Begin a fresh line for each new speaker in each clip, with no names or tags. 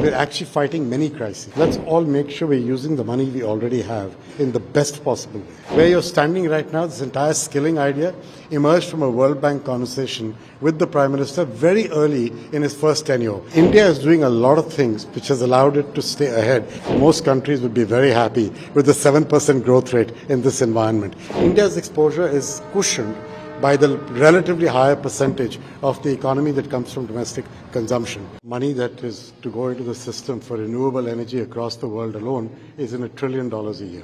we're actually fighting many crises. Let's all make sure we're using the money we already have in the best possible way. Where you're standing right now, this entire skilling idea emerged from a World Bank conversation with the Prime Minister very early in his first tenure. India is doing a lot of things which has allowed it to stay ahead. Most countries would be very happy with the 7% growth rate in this environment. India's exposure is cushioned by the relatively higher percentage of the economy that comes from domestic consumption. Money that is to go into the system for renewable energy across the world alone is in $1 trillion a year.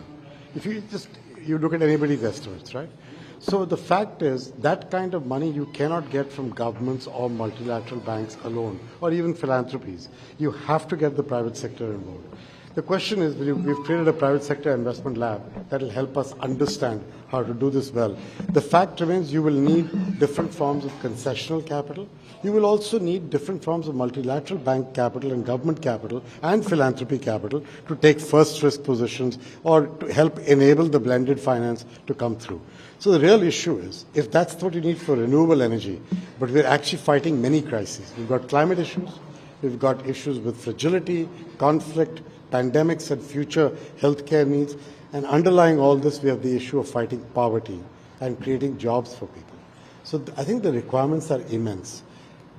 If you look at anybody's estimates, right? So the fact is that kind of money you cannot get from governments or multilateral banks alone, or even philanthropies. You have to get the private sector involved. The question is, we've created a private sector investment lab that will help us understand how to do this well. The fact remains you will need different forms of concessional capital. You will also need different forms of multilateral bank capital and government capital and philanthropy capital to take first risk positions or to help enable the blended finance to come through. So the real issue is, if that's what you need for renewable energy, but we're actually fighting many crises. We've got climate issues, we've got issues with fragility, conflict, pandemics and future healthcare needs, and underlying all this we have the issue of fighting poverty and creating jobs for people. So I think the requirements are immense.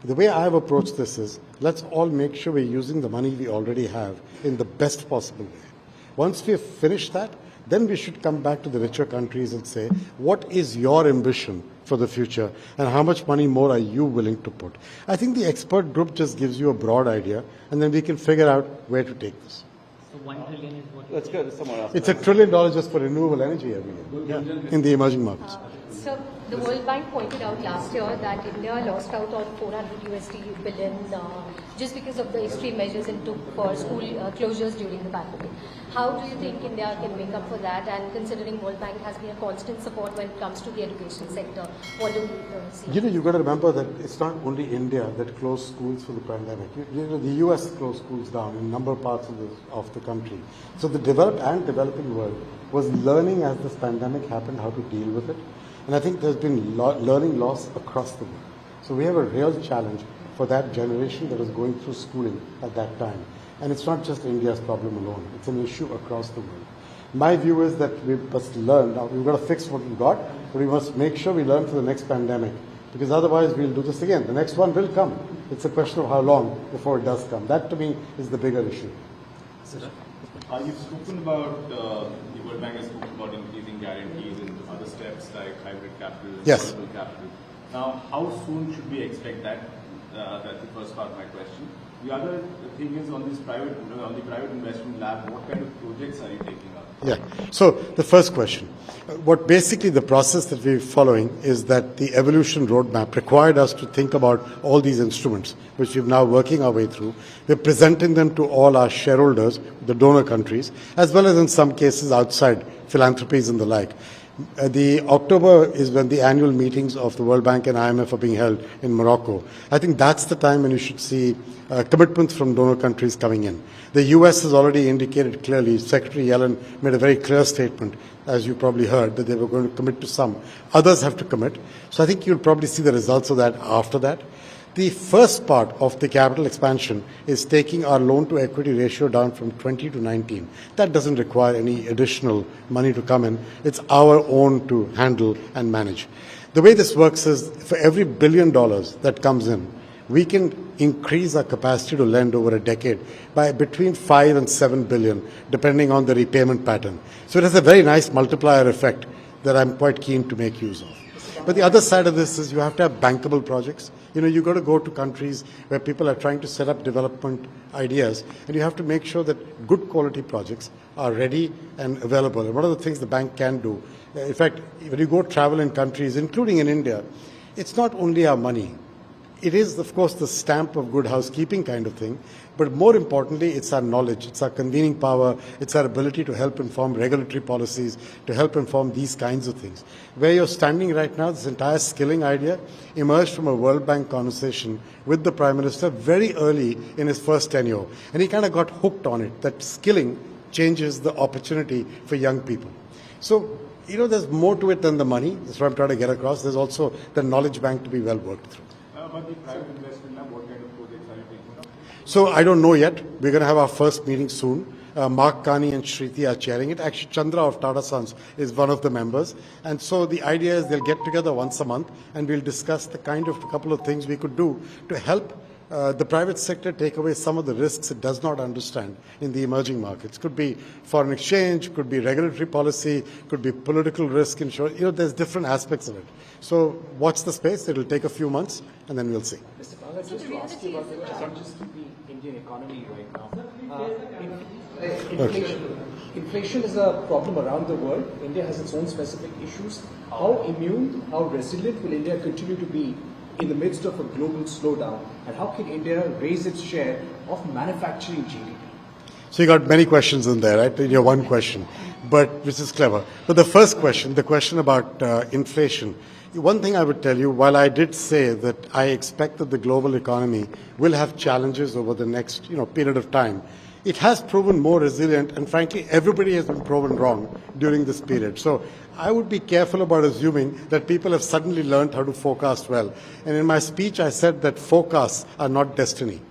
The way I have approached this is, let's all make sure we're using the money we already have in the best possible way. Once we have finished that, then we should come back to the richer countries and say, what is your ambition for the future and how much money more are you willing to put? I think the expert group just gives you a broad idea and then we can figure out where to take this.
So 1 trillion is what?
Let's go to someone else.
It's $1 trillion just for renewable energy every year in the emerging markets.
So the World Bank pointed out last year that India lost out on $400 billion just because of the extreme measures it took for school closures during the pandemic. How do you think India can make up for that? And considering World Bank has been a constant support when it comes to the education sector, what do we see?
You've got to remember that it's not only India that closed schools for the pandemic. The US closed schools down in a number of parts of the country. So the developed and developing world was learning as this pandemic happened how to deal with it. And I think there's been learning loss across the world. So we have a real challenge for that generation that was going through schooling at that time. And it's not just India's problem alone. It's an issue across the world. My view is that we must learn. Now, we've got to fix what we've got, but we must make sure we learn for the next pandemic, because otherwise we'll do this again. The next one will come. It's a question of how long before it does come. That, to me, is the bigger issue.
You've spoken about, the World Bank has spoken about increasing guarantees and other steps like hybrid capital,
Yes.
affordable capital. Now, how soon should we expect that? That's the first part of my question. The other thing is on the private investment lab, what kind of projects are you taking up?
Yeah. So the first question, what basically the process that we're following is that the evolution roadmap required us to think about all these instruments, which we're now working our way through. We're presenting them to all our shareholders, the donor countries, as well as in some cases outside philanthropies and the like. The October is when the annual meetings of the World Bank and IMF are being held in Morocco. I think that's the time when you should see commitments from donor countries coming in. The US has already indicated clearly, Secretary Yellen made a very clear statement, as you probably heard, that they were going to commit to some. Others have to commit. So I think you'll probably see the results of that after that. The first part of the capital expansion is taking our loan to equity ratio down from 20 to 19. That doesn't require any additional money to come in. It's our own to handle and manage. The way this works is for every $1 billion that comes in, we can increase our capacity to lend over a decade by between 5 and 7 billion, depending on the repayment pattern. So it has a very nice multiplier effect that I'm quite keen to make use of. But the other side of this is you have to have bankable projects. You've got to go to countries where people are trying to set up development ideas, and you have to make sure that good quality projects are ready and available. And one of the things the bank can do, in fact, when you go travel in countries, including in India, it's not only our money. It is, of course, the stamp of good housekeeping kind of thing, but more importantly, it's our knowledge, it's our convening power, it's our ability to help inform regulatory policies, to help inform these kinds of things. Where you're standing right now, this entire skilling idea emerged from a World Bank conversation with the Prime Minister very early in his first tenure. And he kind of got hooked on it, that skilling changes the opportunity for young people. So, there's more to it than the money. That's what I'm trying to get across. There's also the knowledge bank to be well worked through.
About the private investment lab, what kind of projects are you taking up?
So I don't know yet. We're going to have our first meeting soon. Mark Kani and Shriti are chairing it. Actually, Chandra of Tata Sons is one of the members. And so the idea is they'll get together once a month and we'll discuss the kind of couple of things we could do to help the private sector take away some of the risks it does not understand in the emerging markets. Could be foreign exchange, could be regulatory policy, could be political risk insurance. There's different aspects of it. So watch the space. It'll take a few months and then we'll see.
Mr. Bala, just to ask you about the challenges to the Indian economy right now. Inflation is a problem around the world. India has its own specific issues. How immune, how resilient will India continue to be in the midst of a global slowdown? And how can India raise its share of manufacturing GDP?
So you got many questions in there, right? In your one question, but which is clever. But the first question, the question about inflation, one thing I would tell you, while I did say that I expect that the global economy will have challenges over the next period of time, it has proven more resilient, and frankly, everybody has been proven wrong during this period. So I would be careful about assuming that people have suddenly learned how to forecast well. And in my speech, I said that forecasts are not destiny.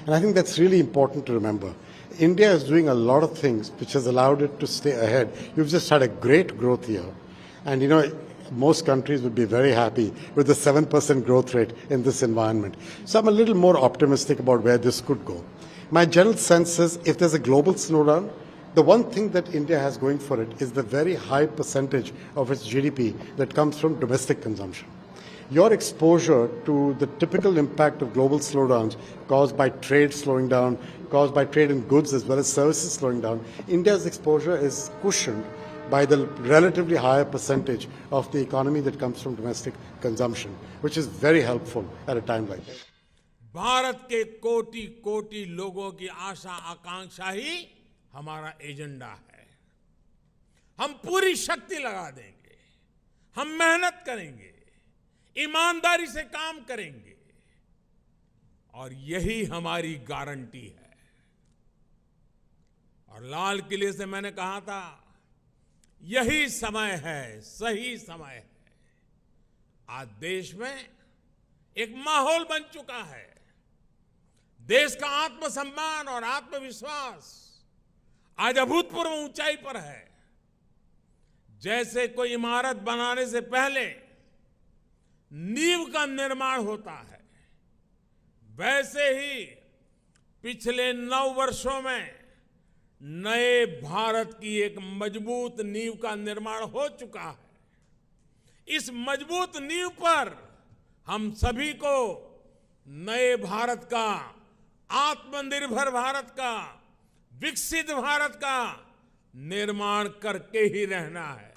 And I think that's really important to remember. India is doing a lot of things which has allowed it to stay ahead. You've just had a great growth year. And most countries would be very happy with the 7% growth rate in this environment. So I'm a little more optimistic about where this could go. My general sense is if there's a global slowdown, the one thing that India has going for it is the very high percentage of its GDP that comes from domestic consumption. Your exposure to the typical impact of global slowdowns caused by trade slowing down, caused by trade in goods as well as services slowing down, India's exposure is cushioned by the relatively higher percentage of the economy that comes from domestic consumption, which is very helpful at a time like this.
Bharat के कोटि कोटि लोगों की आशा आकांक्षा ही हमारा agenda है। हम पूरी शक्ति लगा देंगे, हम मेहनत करेंगे, ईमानदारी से काम करेंगे और यही हमारी गारंटी है। और लाल किले से मैंने कहा था, यही समय है, सही समय है। आज देश में एक माहौल बन चुका है। देश का आत्मसम्मान और आत्मविश्वास आज अभूतपूर्व ऊंचाई पर है। जैसे कोई इमारत बनाने से पहले नींव का निर्माण होता है, वैसे ही पिछले 9 वर्षों में नए भारत की एक मजबूत नींव का निर्माण हो चुका है। इस मजबूत नींव पर हम सभी को नए भारत का, आत्मनिर्भर भारत का, विकसित भारत का निर्माण करके ही रहना है।